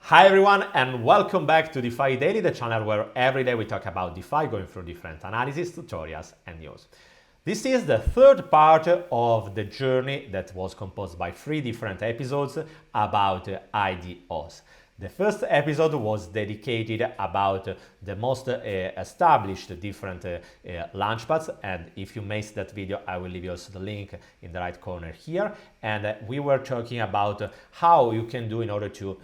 Hi everyone and welcome back to Defi Daily, the channel where every day we talk about DeFi, going through different analysis, tutorials and news. This is the third part of the journey that was composed by 3 different episodes about IDOs. The first episode was dedicated about the most established different launchpads, and if you missed that video I will leave you also the link in the right corner here. And we were talking about how you can do in order to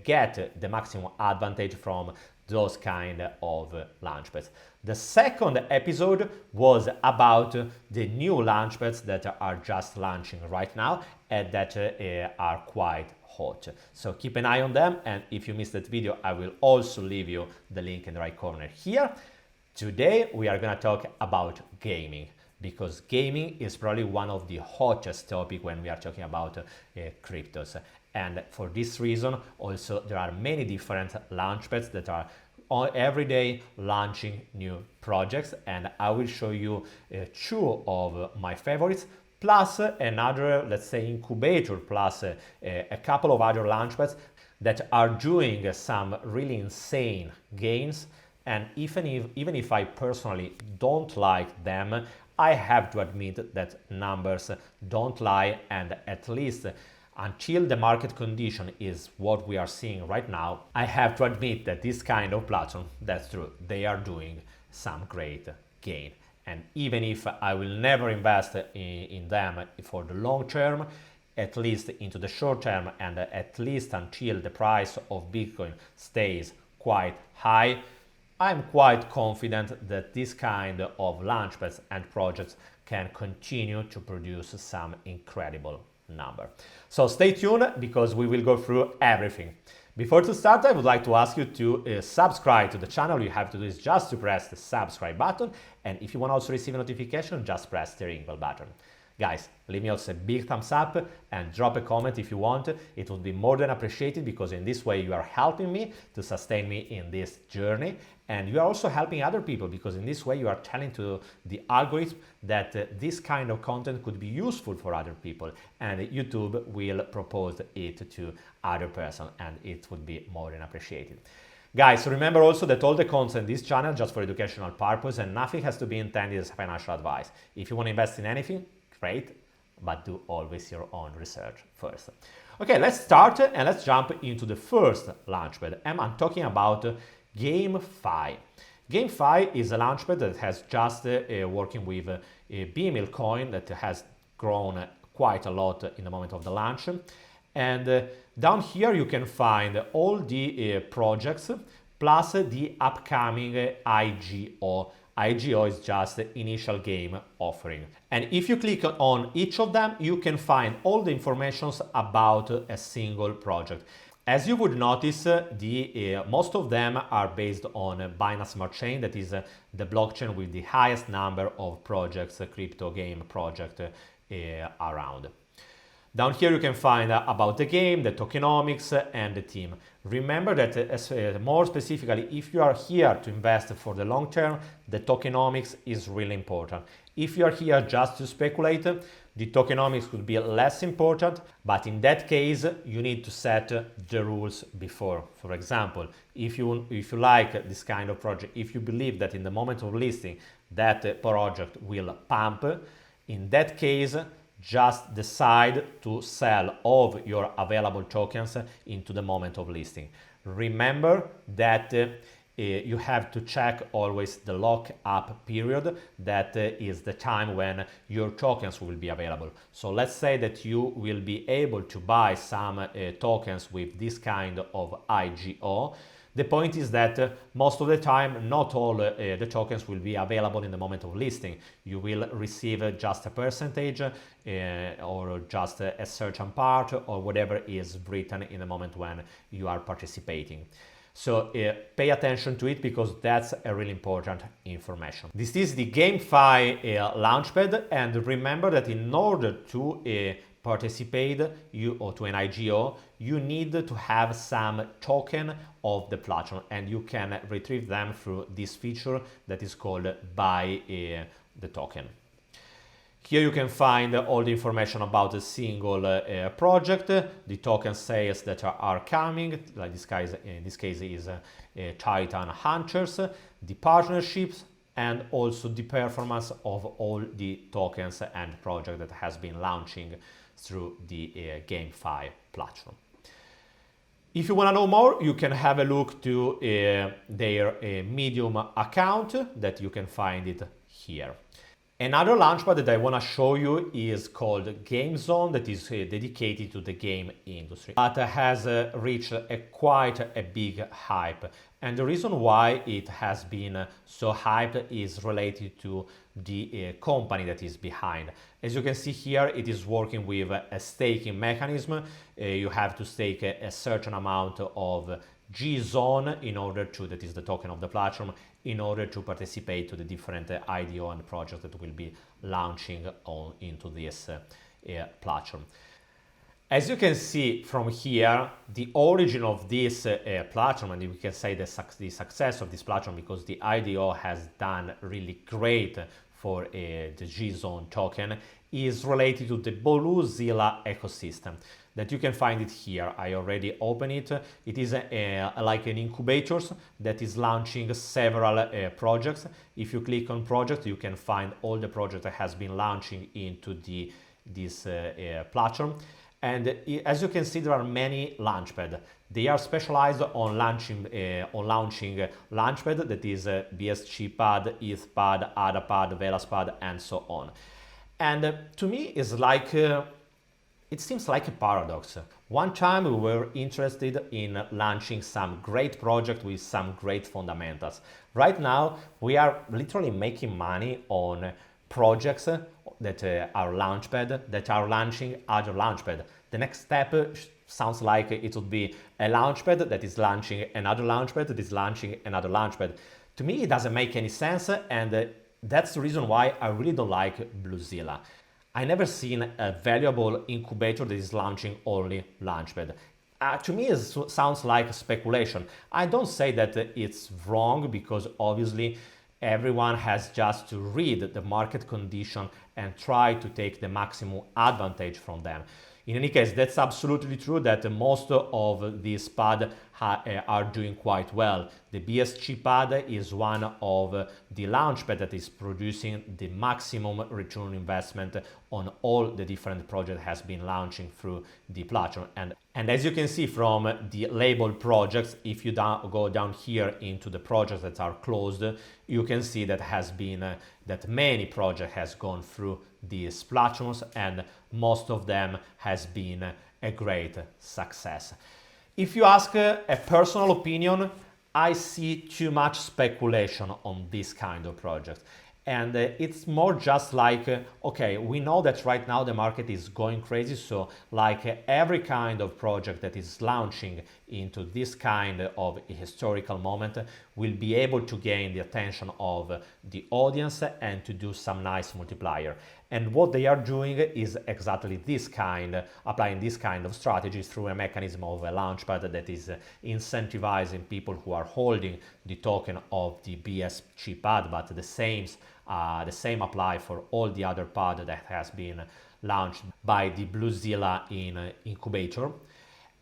get the maximum advantage from those kind of launchpads. The second episode was about the new launchpads that are just launching right now and that are quite hot. So keep an eye on them, and if you missed that video I will also leave you the link in the right corner here. Today we are gonna talk about gaming, because gaming is probably one of the hottest topics when we are talking about cryptos. And for this reason also there are many different launchpads that are every day launching new projects, and I will show you 2 of my favorites, plus another, let's say, incubator, plus a couple of other launchpads that are doing some really insane gains. And even if I personally don't like them, I have to admit that numbers don't lie, and at least until the market condition is what we are seeing right now, I have to admit that this kind of platform, that's true, they are doing some great gain. And even if I will never invest in them for the long term, at least into the short term, and at least until the price of Bitcoin stays quite high, I'm quite confident that this kind of launchpads and projects can continue to produce some incredible number. So stay tuned, because we will go through everything. Before to start, I would like to ask you to subscribe to the channel. You have to do is just to press the subscribe button, and if you want to also receive a notification, just press the ring bell button. Guys, leave me also a big thumbs up and drop a comment if you want. It would be more than appreciated, because in this way you are helping me to sustain me in this journey, and you are also helping other people, because in this way you are telling to the algorithm that this kind of content could be useful for other people, and YouTube will propose it to other person, and it would be more than appreciated. Guys, remember also that all the content in this channel is just for educational purpose, and nothing has to be intended as financial advice. If you want to invest in anything, great, but do always your own research first. Okay, let's start and let's jump into the first launchpad, and I'm talking about GameFi. GameFi is a launchpad that has just working with a BML coin that has grown quite a lot in the moment of the launch. And down here you can find all the projects plus the upcoming IGO. IGO is just the initial game offering. And if you click on each of them, you can find all the information about a single project. As you would notice, most of them are based on Binance Smart Chain, that is the blockchain with the highest number of projects, crypto game project around. Down here you can find about the game, the tokenomics and the team. Remember that more specifically, if you are here to invest for the long term, the tokenomics is really important. If you are here just to speculate, the tokenomics could be less important, but in that case you need to set the rules before. For example, if you like this kind of project, if you believe that in the moment of listing that project will pump, in that case just decide to sell all of your available tokens into the moment of listing. Remember that you have to check always the lock-up period, that is the time when your tokens will be available. So let's say that you will be able to buy some tokens with this kind of IGO. The point is that most of the time not all the tokens will be available in the moment of listing. You will receive just a percentage or just a certain part, or whatever is written in the moment when you are participating. So pay attention to it, because that's a really important information. This is the GameFi launchpad, and remember that in order to participate to an IGO, you need to have some token of the platform, and you can retrieve them through this feature that is called buy the token. Here you can find all the information about a single project, the token sales that are coming, like in this case is Titan Hunters, the partnerships, and also the performance of all the tokens and project that has been launching through the GameFi platform. If you want to know more, you can have a look to their Medium account that you can find it here. Another launchpad that I want to show you is called Game Zone, that is dedicated to the game industry, but has reached quite a big hype. And the reason why it has been so hyped is related to the company that is behind. As you can see here, it is working with a staking mechanism. You have to stake a certain amount of G-Zone in order to, that is the token of the platform, in order to participate to the different IDO and projects that will be launching into this platform. As you can see from here, the origin of this platform, and we can say the success of this platform, because the IDO has done really great for the G-Zone token, is related to the BlueZilla ecosystem. That you can find it here. I already opened it. It is like an incubator that is launching several projects. If you click on project, you can find all the projects that has been launching into this platform. And as you can see, there are many launchpads. They are specialized on launching launchpad, that is BSC pad, ETH pad, ADA pad, Velas pad, and so on. And to me, it's like it seems like a paradox. One time we were interested in launching some great project with some great fundamentals. Right now, we are literally making money on projects that are launchpad, that are launching other launchpad. The next step sounds like it would be a launchpad that is launching another launchpad that is launching another launchpad. To me, it doesn't make any sense, and that's the reason why I really don't like BlueZilla. I never seen a valuable incubator that is launching only launchpad. To me, it sounds like speculation. I don't say that it's wrong, because obviously everyone has just to read the market condition and try to take the maximum advantage from them. In any case, that's absolutely true that most of these pads are doing quite well. The BSC pad is one of the launchpad that is producing the maximum return on investment on all the different projects has been launching through the platform. And as you can see from the labeled projects, if you go down here into the projects that are closed, you can see that that many projects has gone through these platforms, and most of them has been a great success. If you ask a personal opinion, I see too much speculation on this kind of project. And it's more just like, okay, we know that right now the market is going crazy, so like every kind of project that is launching into this kind of historical moment will be able to gain the attention of the audience and to do some nice multiplier. And what they are doing is exactly this kind, applying this kind of strategy through a mechanism of a launchpad that is incentivizing people who are holding the token of the BSC pad, but the same apply for all the other pad that has been launched by the BlueZilla in incubator.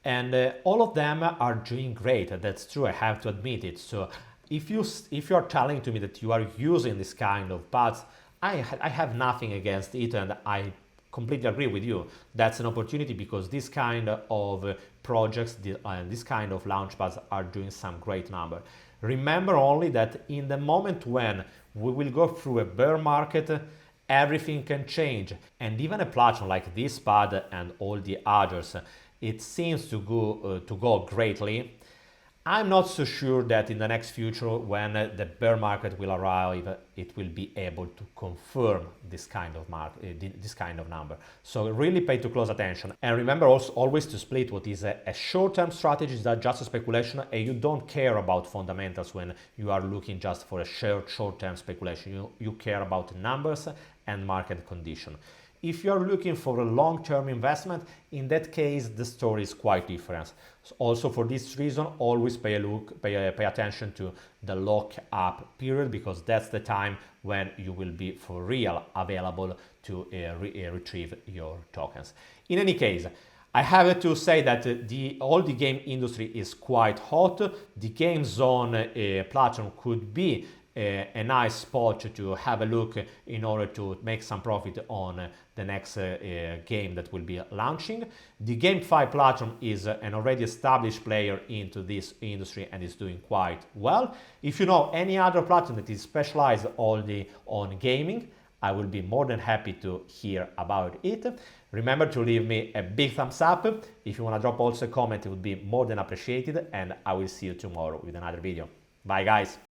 And all of them are doing great. That's true, I have to admit it. So if you are telling to me that you are using this kind of pads, I have nothing against it, and I completely agree with you. That's an opportunity, because this kind of projects and this kind of launchpads are doing some great number. Remember only that in the moment when we will go through a bear market, everything can change. And even a platform like this pad and all the others, it seems to go greatly. I'm not so sure that in the next future, when the bear market will arrive, it will be able to confirm this kind of number. So really pay too close attention, and remember also always to split what is a short-term strategy that just a speculation, and you don't care about fundamentals when you are looking just for a short-term speculation. You care about numbers and market condition. If you're looking for a long-term investment, in that case, the story is quite different. So also for this reason, always pay attention to the lock-up period, because that's the time when you will be for real available to retrieve your tokens. In any case, I have to say that all the game industry is quite hot. The Game Zone platform could be a nice spot to have a look in order to make some profit on the next game that will be launching. The GameFi platform is an already established player into this industry and is doing quite well. If you know any other platform that is specialized only on gaming, I will be more than happy to hear about it. Remember to leave me a big thumbs up. If you want to drop also a comment, it would be more than appreciated, and I will see you tomorrow with another video. Bye guys!